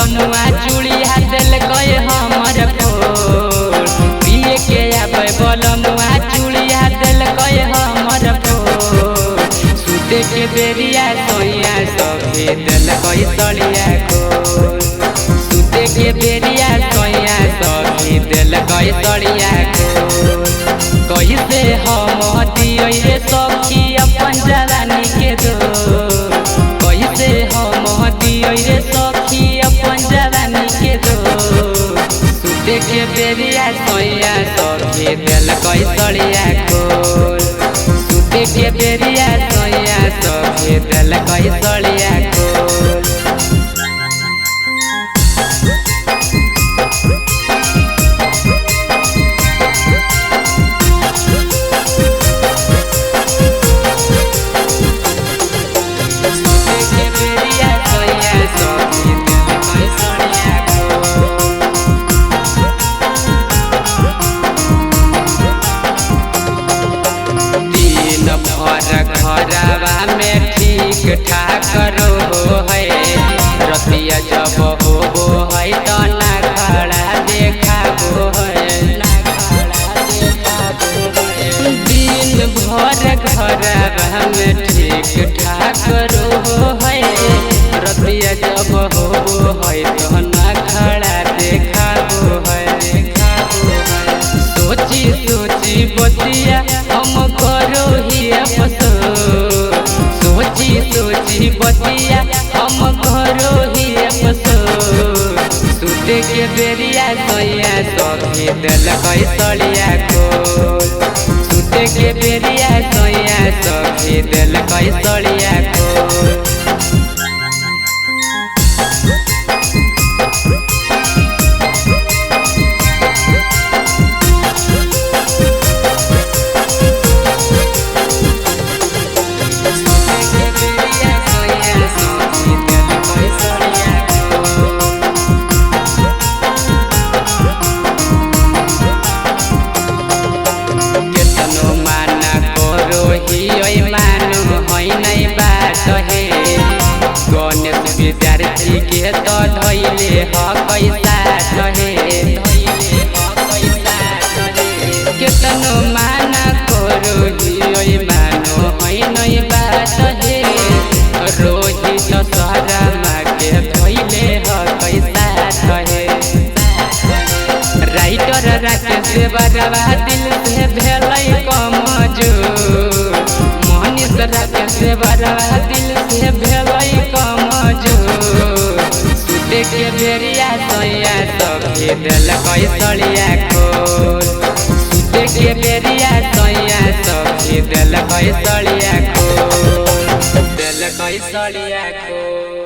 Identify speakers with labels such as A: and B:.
A: बलमुआ चूड़िया दिल गए हमर फोर पिए के आबे बलमुआ चूड़िया दिल गए हमर फोर सुते के बेरिया सोया सभे दिल गए सड़िया खोर सुते के बेरिया सोया सभे दिल गए सड़िया खोर कैसे हम दियो रे सखी अपन जवानी के दो कैसे हम दियो रे सखी अपन जवानी के दो सुते के बेरिया सोया सभे दिल गए सड़िया खोर सुते के बेरिया सोया सभे दिल गए सड़िया खोर घरवा में ठीक ठाक रहो है रतिया जब होबो है तो ना खड़ा देखाबो है दिन भर घरवा में ठीक ठाक रहो है रतिया जब होबो है तो ना खड़ा देखाबो है सोची सोची बतिया हम करो ही अफसोस सोची सोची बतिया हम करो ही अफसोस सुते के बेरिया सोया सभे दिल गए सड़िया खोर सुते के बेरिया सोया सभे दिल गए सड़िया खोर गणेश विद्यार्थी के तो धैले पैसा कहे केतनो माना करो ही मानो है नहीं बात है रोहित शर्मा के धैले पैसा कहे राइटर राकेश बरवा दिल से भेलै कमजोर मनीष राकेश बरवा दिल से भेलै कमजोर सुते के बेरिया सोया सभे दिल गए सड़िया खोर सुते के बेरिया सोया सभे दिल गए सड़िया खोर दिल गए सड़िया खोर।